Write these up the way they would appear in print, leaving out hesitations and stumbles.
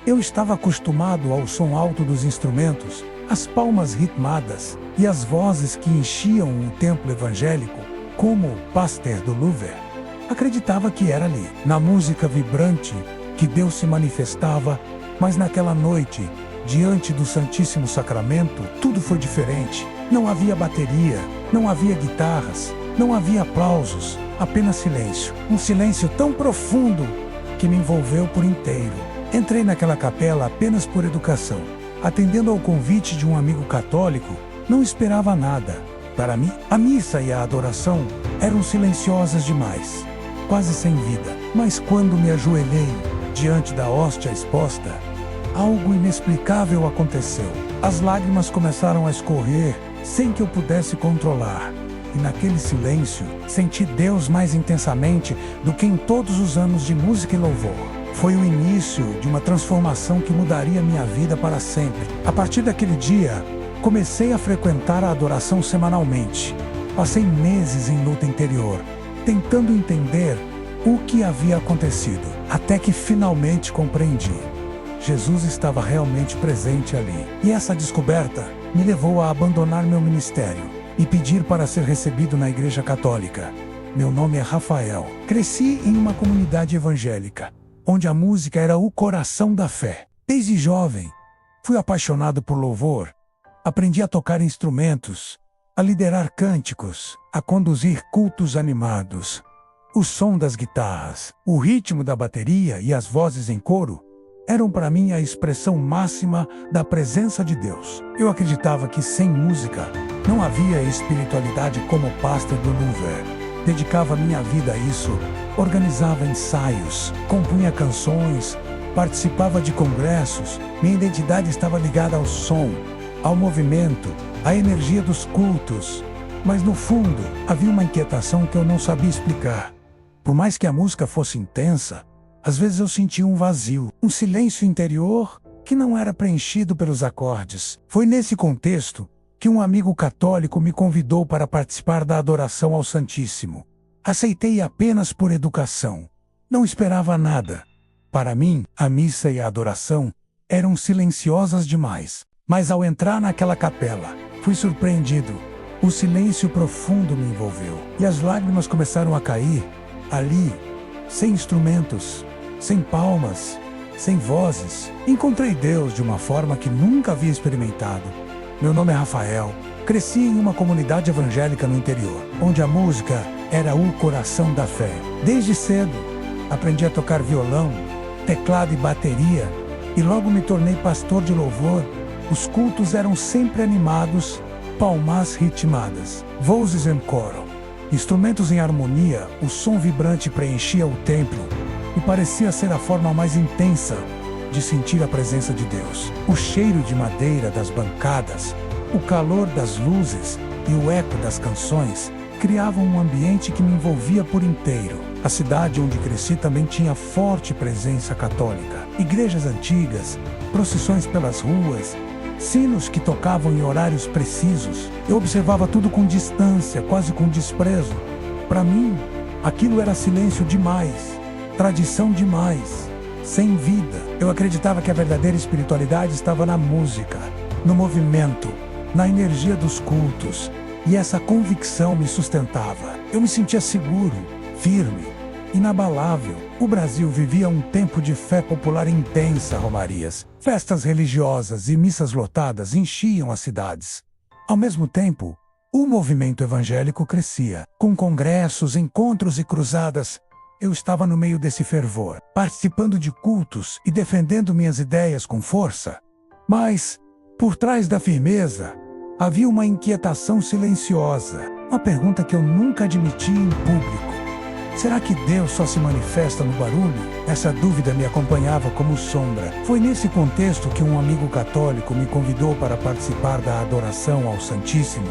Eu estava acostumado ao som alto dos instrumentos, às palmas ritmadas e às vozes que enchiam o templo evangélico, como o Pasteur do Louvre. Acreditava que era ali, na música vibrante, que Deus se manifestava, mas naquela noite, diante do Santíssimo Sacramento, tudo foi diferente. Não havia bateria, não havia guitarras, não havia aplausos, apenas silêncio. Um silêncio tão profundo que me envolveu por inteiro. Entrei naquela capela apenas por educação. Atendendo ao convite de um amigo católico, não esperava nada. Para mim, a missa e a adoração eram silenciosas demais, quase sem vida. Mas quando me ajoelhei diante da hóstia exposta, algo inexplicável aconteceu. As lágrimas começaram a escorrer sem que eu pudesse controlar. E naquele silêncio, senti Deus mais intensamente do que em todos os anos de música e louvor. Foi o início de uma transformação que mudaria minha vida para sempre. A partir daquele dia, comecei a frequentar a adoração semanalmente. Passei meses em luta interior, tentando entender o que havia acontecido, até que finalmente compreendi. Jesus estava realmente presente ali. E essa descoberta me levou a abandonar meu ministério e pedir para ser recebido na Igreja Católica. Meu nome é Rafael. Cresci em uma comunidade evangélica, onde a música era o coração da fé. Desde jovem, fui apaixonado por louvor. Aprendi a tocar instrumentos, a liderar cânticos, a conduzir cultos animados. O som das guitarras, o ritmo da bateria e as vozes em coro eram para mim a expressão máxima da presença de Deus. Eu acreditava que sem música não havia espiritualidade como o Pasteur do Louvre. Dedicava minha vida a isso, organizava ensaios, compunha canções, participava de congressos. Minha identidade estava ligada ao som, ao movimento, à energia dos cultos. Mas no fundo, havia uma inquietação que eu não sabia explicar. Por mais que a música fosse intensa, às vezes eu sentia um vazio, um silêncio interior que não era preenchido pelos acordes. Foi nesse contexto que um amigo católico me convidou para participar da adoração ao Santíssimo. Aceitei apenas por educação. Não esperava nada. Para mim, a missa e a adoração eram silenciosas demais. Mas ao entrar naquela capela, fui surpreendido. O silêncio profundo me envolveu e as lágrimas começaram a cair. Ali, sem instrumentos, sem palmas, sem vozes, encontrei Deus de uma forma que nunca havia experimentado. Meu nome é Rafael. Cresci em uma comunidade evangélica no interior, onde a música era o coração da fé. Desde cedo, aprendi a tocar violão, teclado e bateria, e logo me tornei pastor de louvor. Os cultos eram sempre animados, palmas ritmadas, vozes em coro, instrumentos em harmonia. O som vibrante preenchia o templo e parecia ser a forma mais intensa de sentir a presença de Deus. O cheiro de madeira das bancadas, o calor das luzes e o eco das canções criavam um ambiente que me envolvia por inteiro. A cidade onde cresci também tinha forte presença católica. Igrejas antigas, procissões pelas ruas, sinos que tocavam em horários precisos. Eu observava tudo com distância, quase com desprezo. Para mim, aquilo era silêncio demais, tradição demais, sem vida. Eu acreditava que a verdadeira espiritualidade estava na música, no movimento, na energia dos cultos. E essa convicção me sustentava. Eu me sentia seguro, firme, inabalável. O Brasil vivia um tempo de fé popular intensa. Romarias, festas religiosas e missas lotadas enchiam as cidades. Ao mesmo tempo, o movimento evangélico crescia. Com congressos, encontros e cruzadas, eu estava no meio desse fervor, participando de cultos e defendendo minhas ideias com força. Mas, por trás da firmeza, havia uma inquietação silenciosa, uma pergunta que eu nunca admiti em público. Será que Deus só se manifesta no barulho? Essa dúvida me acompanhava como sombra. Foi nesse contexto que um amigo católico me convidou para participar da adoração ao Santíssimo.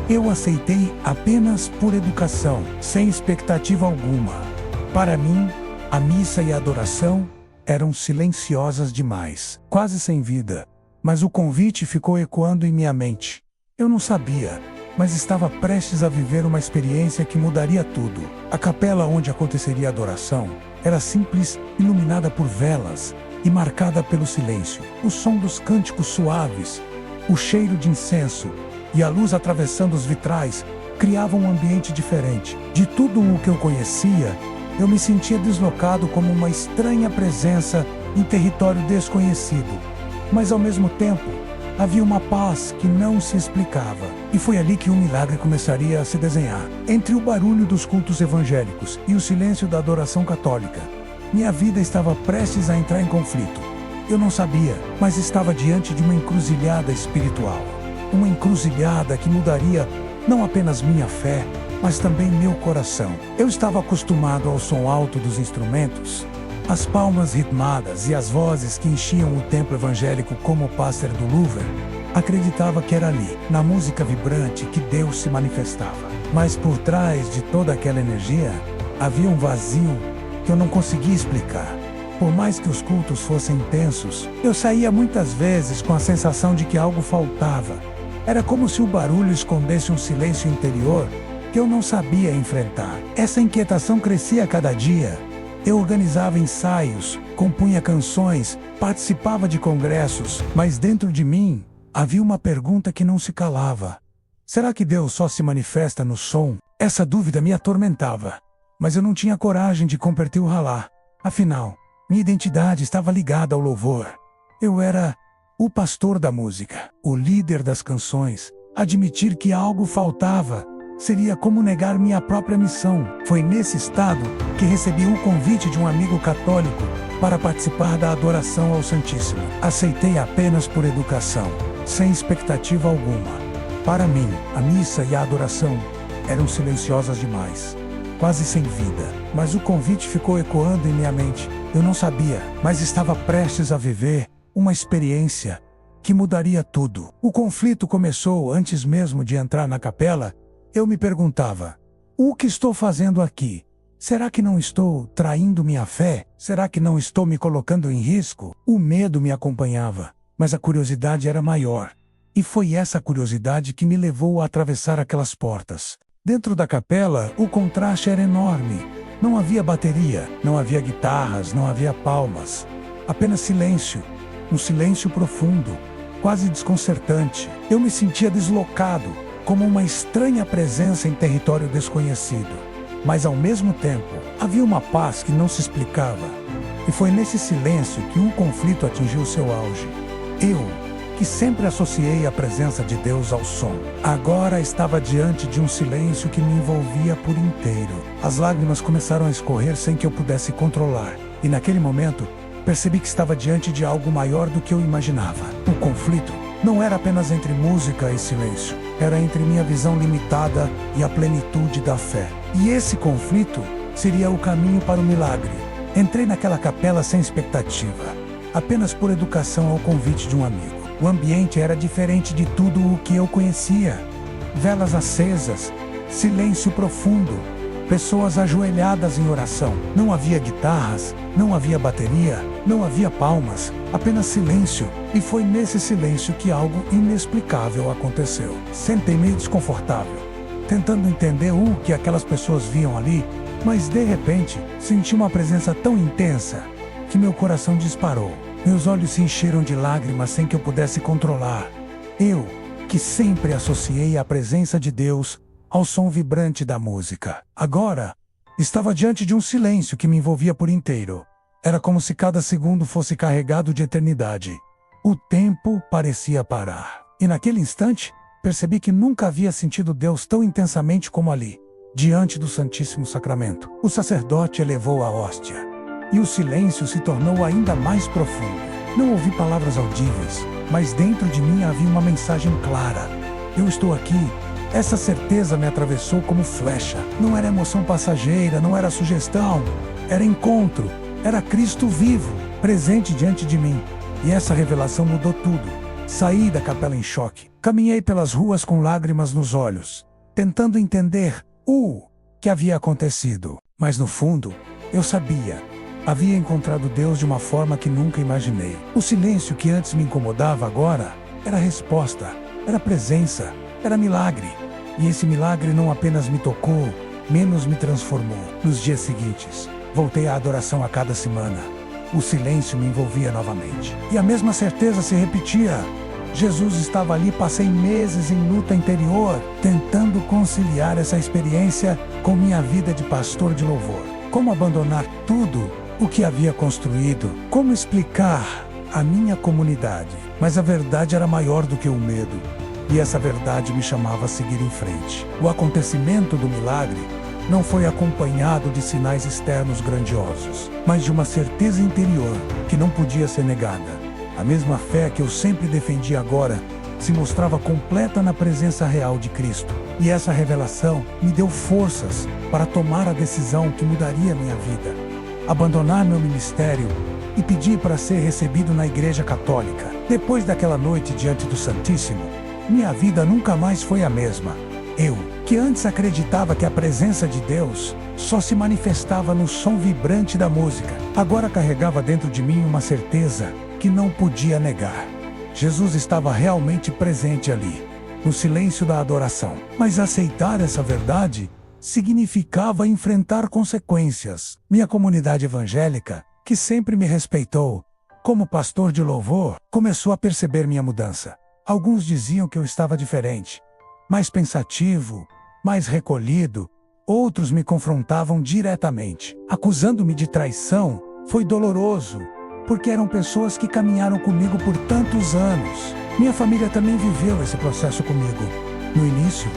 Eu aceitei apenas por educação, sem expectativa alguma. Para mim, a missa e a adoração eram silenciosas demais, quase sem vida. Mas o convite ficou ecoando em minha mente. Eu não sabia, mas estava prestes a viver uma experiência que mudaria tudo. A capela onde aconteceria a adoração era simples, iluminada por velas e marcada pelo silêncio. O som dos cânticos suaves, o cheiro de incenso e a luz atravessando os vitrais criavam um ambiente diferente. De tudo o que eu conhecia, eu me sentia deslocado como uma estranha presença em território desconhecido. Mas ao mesmo tempo, havia uma paz que não se explicava. E foi ali que um milagre começaria a se desenhar. Entre o barulho dos cultos evangélicos e o silêncio da adoração católica, minha vida estava prestes a entrar em conflito. Eu não sabia, mas estava diante de uma encruzilhada espiritual. Uma encruzilhada que mudaria não apenas minha fé, mas também meu coração. Eu estava acostumado ao som alto dos instrumentos, as palmas ritmadas e as vozes que enchiam o templo evangélico como o Pasteur do Louvre. Acreditava que era ali, na música vibrante, que Deus se manifestava. Mas por trás de toda aquela energia, havia um vazio que eu não conseguia explicar. Por mais que os cultos fossem intensos, eu saía muitas vezes com a sensação de que algo faltava. Era como se o barulho escondesse um silêncio interior que eu não sabia enfrentar. Essa inquietação crescia a cada dia. Eu organizava ensaios, compunha canções, participava de congressos, mas dentro de mim havia uma pergunta que não se calava. Será que Deus só se manifesta no som? Essa dúvida me atormentava, mas eu não tinha coragem de converter o ralá. Afinal, minha identidade estava ligada ao louvor. Eu era o pastor da música, o líder das canções. Admitir que algo faltava seria como negar minha própria missão. Foi nesse estado que recebi o convite de um amigo católico para participar da adoração ao Santíssimo. Aceitei apenas por educação, sem expectativa alguma. Para mim, a missa e a adoração eram silenciosas demais, quase sem vida. Mas o convite ficou ecoando em minha mente. Eu não sabia, mas estava prestes a viver uma experiência que mudaria tudo. O conflito começou antes mesmo de entrar na capela. Eu me perguntava: o que estou fazendo aqui? Será que não estou traindo minha fé? Será que não estou me colocando em risco? O medo me acompanhava, mas a curiosidade era maior. E foi essa curiosidade que me levou a atravessar aquelas portas. Dentro da capela, o contraste era enorme. Não havia bateria, não havia guitarras, não havia palmas. Apenas silêncio. Um silêncio profundo, quase desconcertante. Eu me sentia deslocado, como uma estranha presença em território desconhecido. Mas ao mesmo tempo, havia uma paz que não se explicava. E foi nesse silêncio que um conflito atingiu seu auge. Eu, que sempre associei a presença de Deus ao som, agora estava diante de um silêncio que me envolvia por inteiro. As lágrimas começaram a escorrer sem que eu pudesse controlar. E naquele momento, percebi que estava diante de algo maior do que eu imaginava. O conflito não era apenas entre música e silêncio. Era entre minha visão limitada e a plenitude da fé. E esse conflito seria o caminho para o milagre. Entrei naquela capela sem expectativa, apenas por educação ao convite de um amigo. O ambiente era diferente de tudo o que eu conhecia. Velas acesas, silêncio profundo, pessoas ajoelhadas em oração. Não havia guitarras, não havia bateria, não havia palmas, apenas silêncio. E foi nesse silêncio que algo inexplicável aconteceu. Sentei-me desconfortável, tentando entender o que aquelas pessoas viam ali, mas de repente senti uma presença tão intensa que meu coração disparou. Meus olhos se encheram de lágrimas sem que eu pudesse controlar. Eu, que sempre associei a presença de Deus ao som vibrante da música, agora estava diante de um silêncio que me envolvia por inteiro. Era como se cada segundo fosse carregado de eternidade. O tempo parecia parar. E naquele instante, percebi que nunca havia sentido Deus tão intensamente como ali, diante do Santíssimo Sacramento. O sacerdote elevou a hóstia, e o silêncio se tornou ainda mais profundo. Não ouvi palavras audíveis, mas dentro de mim havia uma mensagem clara. Eu estou aqui. Essa certeza me atravessou como flecha. Não era emoção passageira, não era sugestão. Era encontro. Era Cristo vivo, presente diante de mim. E essa revelação mudou tudo. Saí da capela em choque. Caminhei pelas ruas com lágrimas nos olhos, tentando entender o que havia acontecido. Mas no fundo, eu sabia. Havia encontrado Deus de uma forma que nunca imaginei. O silêncio que antes me incomodava agora era resposta, era presença, era milagre. E esse milagre não apenas me tocou, menos me transformou. Nos dias seguintes, voltei à adoração a cada semana. o silêncio me envolvia novamente. E a mesma certeza se repetia. Jesus estava ali. Passei meses em luta interior, tentando conciliar essa experiência com minha vida de pastor de louvor. Como abandonar tudo o que havia construído? Como explicar a minha comunidade? Mas a verdade era maior do que o medo. E essa verdade me chamava a seguir em frente. O acontecimento do milagre não foi acompanhado de sinais externos grandiosos, mas de uma certeza interior que não podia ser negada. A mesma fé que eu sempre defendi agora se mostrava completa na presença real de Cristo. E essa revelação me deu forças para tomar a decisão que mudaria minha vida. Abandonar meu ministério e pedir para ser recebido na Igreja Católica. Depois daquela noite diante do Santíssimo, minha vida nunca mais foi a mesma. Eu, que antes acreditava que a presença de Deus só se manifestava no som vibrante da música, agora carregava dentro de mim uma certeza que não podia negar. Jesus estava realmente presente ali, no silêncio da adoração. Mas aceitar essa verdade significava enfrentar consequências. Minha comunidade evangélica, que sempre me respeitou como pastor de louvor, começou a perceber minha mudança. Alguns diziam que eu estava diferente, mais pensativo, mais recolhido. Outros me confrontavam diretamente, acusando-me de traição. Foi doloroso, porque eram pessoas que caminharam comigo por tantos anos. Minha família também viveu esse processo comigo. No início,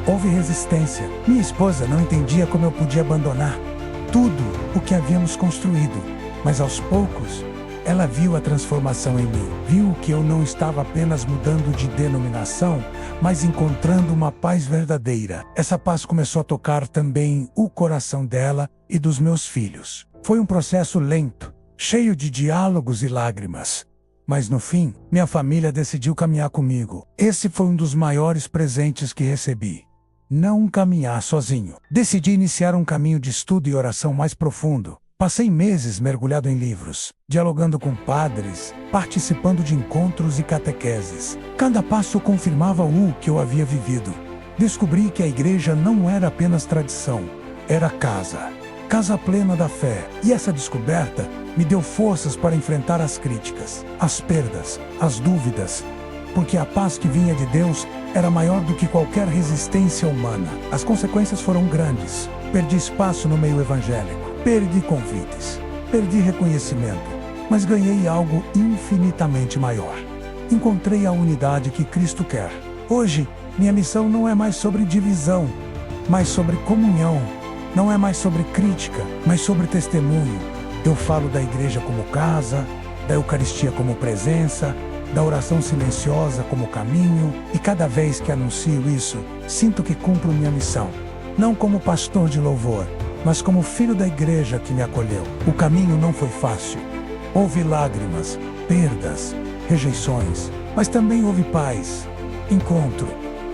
houve resistência. Minha esposa não entendia como eu podia abandonar tudo o que havíamos construído, mas aos poucos, ela viu a transformação em mim. Viu que eu não estava apenas mudando de denominação, mas encontrando uma paz verdadeira. Essa paz começou a tocar também o coração dela e dos meus filhos. Foi um processo lento, cheio de diálogos e lágrimas. Mas no fim, minha família decidiu caminhar comigo. Esse foi um dos maiores presentes que recebi. Não caminhar sozinho. Decidi iniciar um caminho de estudo e oração mais profundo. Passei meses mergulhado em livros, dialogando com padres, participando de encontros e catequeses. Cada passo confirmava o que eu havia vivido. Descobri que a igreja não era apenas tradição, era casa. Casa plena da fé. E essa descoberta me deu forças para enfrentar as críticas, as perdas, as dúvidas, porque a paz que vinha de Deus era maior do que qualquer resistência humana. As consequências foram grandes. Perdi espaço no meio evangélico. Perdi convites, perdi reconhecimento, mas ganhei algo infinitamente maior. Encontrei a unidade que Cristo quer. Hoje, minha missão não é mais sobre divisão, mas sobre comunhão. Não é mais sobre crítica, mas sobre testemunho. Eu falo da igreja como casa, da Eucaristia como presença, da oração silenciosa como caminho, e cada vez que anuncio isso, sinto que cumpro minha missão. Não como pastor de louvor, mas como filho da igreja que me acolheu. O caminho não foi fácil. Houve lágrimas, perdas, rejeições, mas também houve paz, encontro,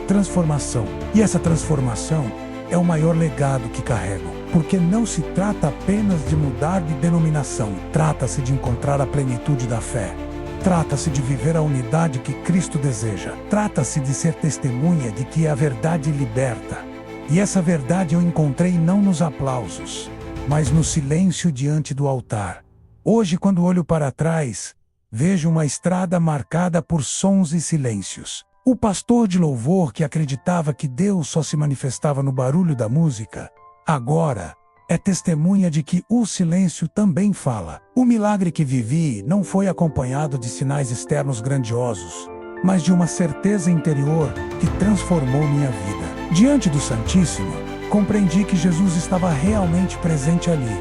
transformação. E essa transformação é o maior legado que carrego, porque não se trata apenas de mudar de denominação, trata-se de encontrar a plenitude da fé. Trata-se de viver a unidade que Cristo deseja. Trata-se de ser testemunha de que a verdade liberta. E essa verdade eu encontrei não nos aplausos, mas no silêncio diante do altar. Hoje, quando olho para trás, vejo uma estrada marcada por sons e silêncios. O pastor de louvor que acreditava que Deus só se manifestava no barulho da música, agora é testemunha de que o silêncio também fala. O milagre que vivi não foi acompanhado de sinais externos grandiosos, mas de uma certeza interior que transformou minha vida. Diante do Santíssimo, compreendi que Jesus estava realmente presente ali.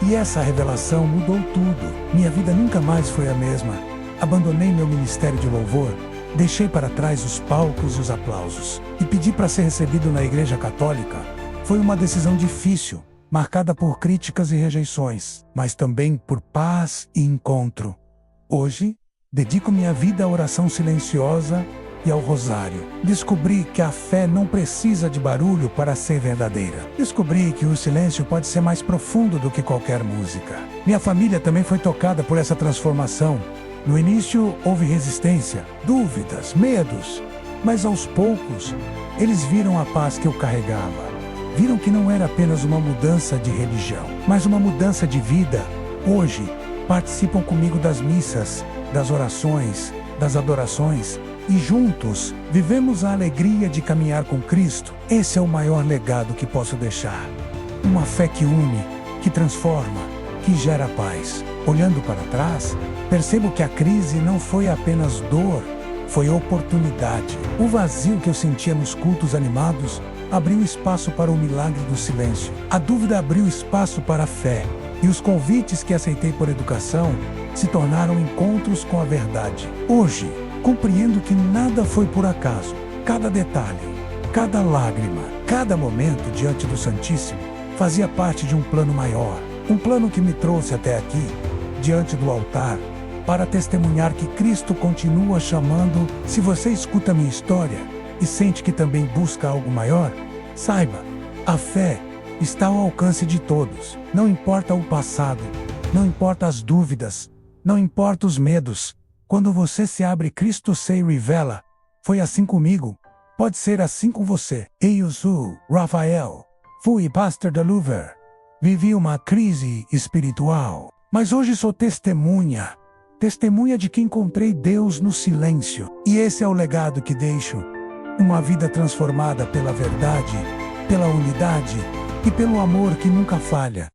E essa revelação mudou tudo. Minha vida nunca mais foi a mesma. Abandonei meu ministério de louvor, deixei para trás os palcos e os aplausos, e pedi para ser recebido na Igreja Católica. Foi uma decisão difícil, marcada por críticas e rejeições, mas também por paz e encontro. Hoje, dedico minha vida à oração silenciosa e ao rosário. Descobri que a fé não precisa de barulho para ser verdadeira. Descobri que o silêncio pode ser mais profundo do que qualquer música. Minha família também foi tocada por essa transformação. No início houve resistência, dúvidas, medos, mas aos poucos eles viram a paz que eu carregava. Viram que não era apenas uma mudança de religião, mas uma mudança de vida. Hoje, participam comigo das missas, das orações, das adorações, e juntos vivemos a alegria de caminhar com Cristo. Esse é o maior legado que posso deixar. Uma fé que une, que transforma, que gera paz. Olhando para trás, percebo que a crise não foi apenas dor, foi oportunidade. O vazio que eu sentia nos cultos animados abriu espaço para o milagre do silêncio. A dúvida abriu espaço para a fé. E os convites que aceitei por educação se tornaram encontros com a verdade. Hoje, compreendo que nada foi por acaso. Cada detalhe, cada lágrima, cada momento diante do Santíssimo fazia parte de um plano maior. Um plano que me trouxe até aqui, diante do altar, para testemunhar que Cristo continua chamando. Se você escuta minha história e sente que também busca algo maior, saiba, a fé está ao alcance de todos. Não importa o passado, não importa as dúvidas, não importa os medos. Quando você se abre, Cristo se revela. Foi assim comigo, pode ser assim com você. Eu sou Rafael, fui pastor da Louver. Vivi uma crise espiritual, mas hoje sou testemunha de que encontrei Deus no silêncio. E esse é o legado que deixo. Uma vida transformada pela verdade, pela unidade e pelo amor que nunca falha.